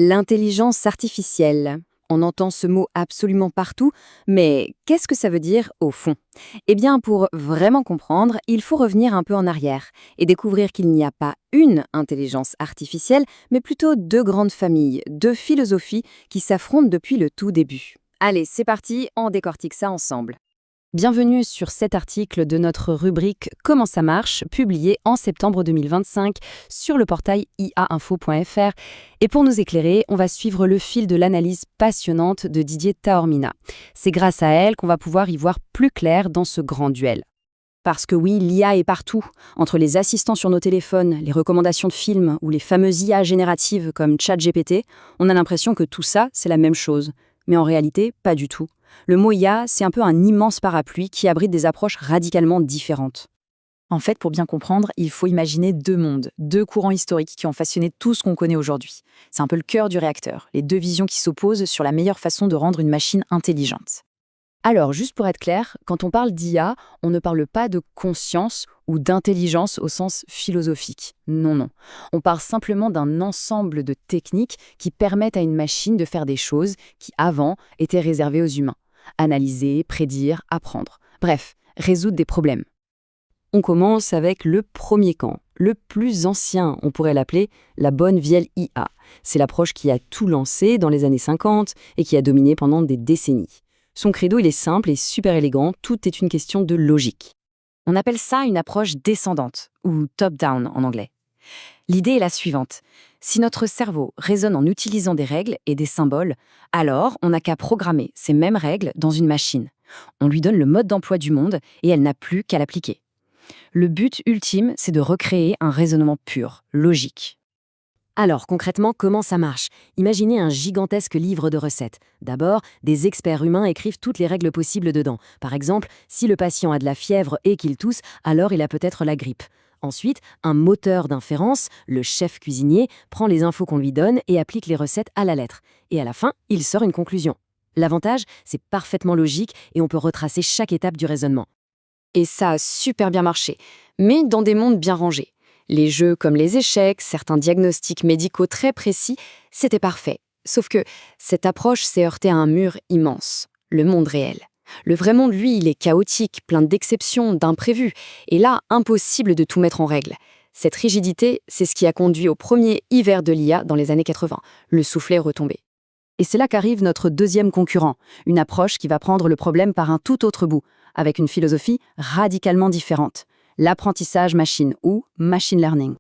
L'intelligence artificielle. On entend ce mot absolument partout, mais qu'est-ce que ça veut dire au fond? Eh bien, pour vraiment comprendre, il faut revenir un peu en arrière et découvrir qu'il n'y a pas une intelligence artificielle, mais plutôt deux grandes familles, deux philosophies qui s'affrontent depuis le tout début. Allez, c'est parti, on décortique ça ensemble. Bienvenue sur cet article de notre rubrique Comment ça marche, publié en septembre 2025 sur le portail iainfo.fr. Et pour nous éclairer, on va suivre le fil de l'analyse passionnante de Didier Taormina. C'est grâce à elle qu'on va pouvoir y voir plus clair dans ce grand duel. Parce que oui, l'IA est partout. Entre les assistants sur nos téléphones, les recommandations de films ou les fameuses IA génératives comme ChatGPT, on a l'impression que tout ça, c'est la même chose. Mais en réalité, pas du tout. Le mot IA, c'est un peu un immense parapluie qui abrite des approches radicalement différentes. En fait, pour bien comprendre, il faut imaginer deux mondes, deux courants historiques qui ont façonné tout ce qu'on connaît aujourd'hui. C'est un peu le cœur du réacteur, les deux visions qui s'opposent sur la meilleure façon de rendre une machine intelligente. Alors, juste pour être clair, quand on parle d'IA, on ne parle pas de conscience ou d'intelligence au sens philosophique. Non, non. On parle simplement d'un ensemble de techniques qui permettent à une machine de faire des choses qui, avant, étaient réservées aux humains. Analyser, prédire, apprendre. Bref, résoudre des problèmes. On commence avec le premier camp, le plus ancien, on pourrait l'appeler la bonne vieille IA. C'est l'approche qui a tout lancé dans les années 50 et qui a dominé pendant des décennies. Son credo, il est simple et super élégant, tout est une question de logique. On appelle ça une approche descendante, ou top-down en anglais. L'idée est la suivante. Si notre cerveau raisonne en utilisant des règles et des symboles, alors on n'a qu'à programmer ces mêmes règles dans une machine. On lui donne le mode d'emploi du monde et elle n'a plus qu'à l'appliquer. Le but ultime, c'est de recréer un raisonnement pur, logique. Alors, concrètement, comment ça marche? Imaginez un gigantesque livre de recettes. D'abord, des experts humains écrivent toutes les règles possibles dedans. Par exemple, si le patient a de la fièvre et qu'il tousse, alors il a peut-être la grippe. Ensuite, un moteur d'inférence, le chef cuisinier, prend les infos qu'on lui donne et applique les recettes à la lettre. Et à la fin, il sort une conclusion. L'avantage, c'est parfaitement logique et on peut retracer chaque étape du raisonnement. Et ça a super bien marché, mais dans des mondes bien rangés. Les jeux comme les échecs, certains diagnostics médicaux très précis, c'était parfait. Sauf que cette approche s'est heurtée à un mur immense, le monde réel. Le vrai monde, lui, il est chaotique, plein d'exceptions, d'imprévus, et là, impossible de tout mettre en règle. Cette rigidité, c'est ce qui a conduit au premier hiver de l'IA dans les années 80. Le soufflet est retombé. Et c'est là qu'arrive notre deuxième concurrent, une approche qui va prendre le problème par un tout autre bout, avec une philosophie radicalement différente. L'apprentissage machine ou machine learning.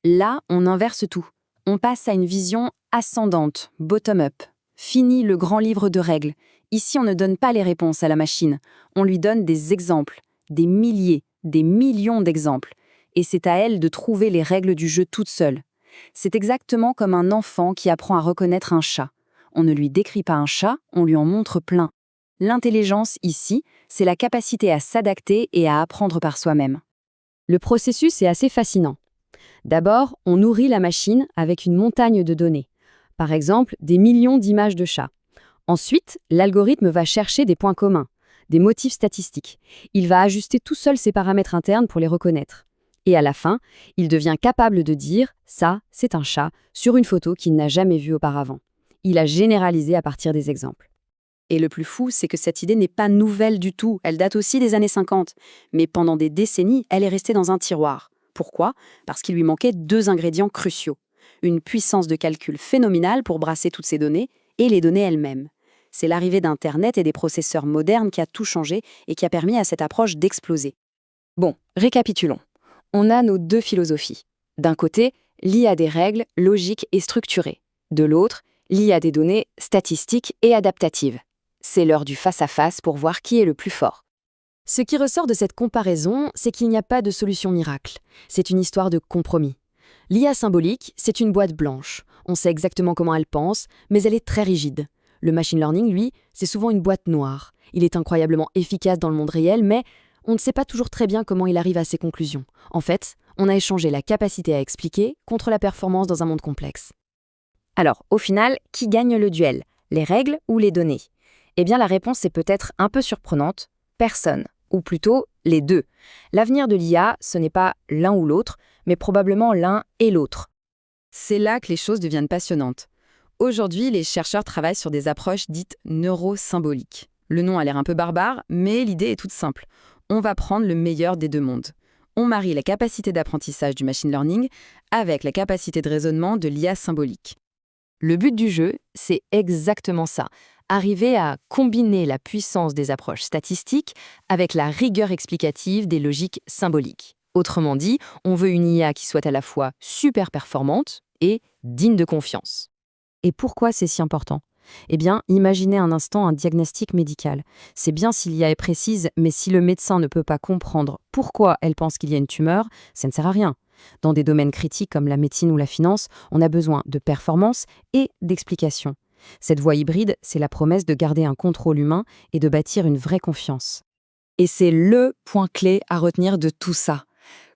Là, on inverse tout. On passe à une vision ascendante, bottom-up. Fini le grand livre de règles. Ici, on ne donne pas les réponses à la machine. On lui donne des exemples, des milliers, des millions d'exemples. Et c'est à elle de trouver les règles du jeu toute seule. C'est exactement comme un enfant qui apprend à reconnaître un chat. On ne lui décrit pas un chat, on lui en montre plein. L'intelligence, ici, c'est la capacité à s'adapter et à apprendre par soi-même. Le processus est assez fascinant. D'abord, on nourrit la machine avec une montagne de données. Par exemple, des millions d'images de chats. Ensuite, l'algorithme va chercher des points communs, des motifs statistiques. Il va ajuster tout seul ses paramètres internes pour les reconnaître. Et à la fin, il devient capable de dire « ça, c'est un chat » sur une photo qu'il n'a jamais vue auparavant. Il a généralisé à partir des exemples. Et le plus fou, c'est que cette idée n'est pas nouvelle du tout, elle date aussi des années 50. Mais pendant des décennies, elle est restée dans un tiroir. Pourquoi? Parce qu'il lui manquait deux ingrédients cruciaux. Une puissance de calcul phénoménale pour brasser toutes ces données, et les données elles-mêmes. C'est l'arrivée d'Internet et des processeurs modernes qui a tout changé et qui a permis à cette approche d'exploser. Bon, récapitulons. On a nos deux philosophies. D'un côté, l'IA des règles, logiques et structurées. De l'autre, l'IA des données, statistiques et adaptatives. C'est l'heure du face-à-face pour voir qui est le plus fort. Ce qui ressort de cette comparaison, c'est qu'il n'y a pas de solution miracle. C'est une histoire de compromis. L'IA symbolique, c'est une boîte blanche. On sait exactement comment elle pense, mais elle est très rigide. Le machine learning, lui, c'est souvent une boîte noire. Il est incroyablement efficace dans le monde réel, mais on ne sait pas toujours très bien comment il arrive à ses conclusions. En fait, on a échangé la capacité à expliquer contre la performance dans un monde complexe. Alors, au final, qui gagne le duel? Les règles ou les données? Eh bien, la réponse est peut-être un peu surprenante. Personne. Ou plutôt, les deux. L'avenir de l'IA, ce n'est pas l'un ou l'autre, mais probablement l'un et l'autre. C'est là que les choses deviennent passionnantes. Aujourd'hui, les chercheurs travaillent sur des approches dites neurosymboliques. Le nom a l'air un peu barbare, mais l'idée est toute simple. On va prendre le meilleur des deux mondes. On marie la capacité d'apprentissage du machine learning avec la capacité de raisonnement de l'IA symbolique. Le but du jeu, c'est exactement ça. Arriver à combiner la puissance des approches statistiques avec la rigueur explicative des logiques symboliques. Autrement dit, on veut une IA qui soit à la fois super performante et digne de confiance. Et pourquoi c'est si important? Eh bien, imaginez un instant un diagnostic médical. C'est bien si l'IA est précise, mais si le médecin ne peut pas comprendre pourquoi elle pense qu'il y a une tumeur, ça ne sert à rien. Dans des domaines critiques comme la médecine ou la finance, on a besoin de performance et d'explication. Cette voie hybride, c'est la promesse de garder un contrôle humain et de bâtir une vraie confiance. Et c'est le point clé à retenir de tout ça.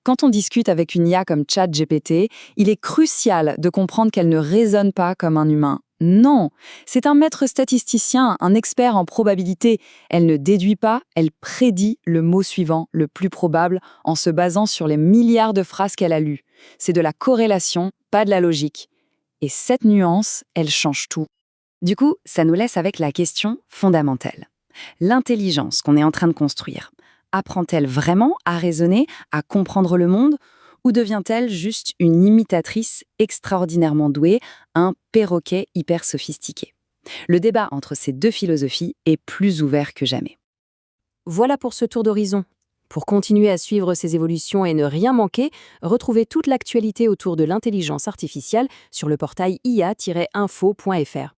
Quand on discute avec une IA comme ChatGPT, il est crucial de comprendre qu'elle ne raisonne pas comme un humain. Non, c'est un maître statisticien, un expert en probabilité. Elle ne déduit pas, elle prédit le mot suivant, le plus probable, en se basant sur les milliards de phrases qu'elle a lues. C'est de la corrélation, pas de la logique. Et cette nuance, elle change tout. Du coup, ça nous laisse avec la question fondamentale. L'intelligence qu'on est en train de construire, apprend-elle vraiment à raisonner, à comprendre le monde, ou devient-elle juste une imitatrice extraordinairement douée, un perroquet hyper sophistiqué? Le débat entre ces deux philosophies est plus ouvert que jamais. Voilà pour ce tour d'horizon. Pour continuer à suivre ces évolutions et ne rien manquer, retrouvez toute l'actualité autour de l'intelligence artificielle sur le portail ia-info.fr.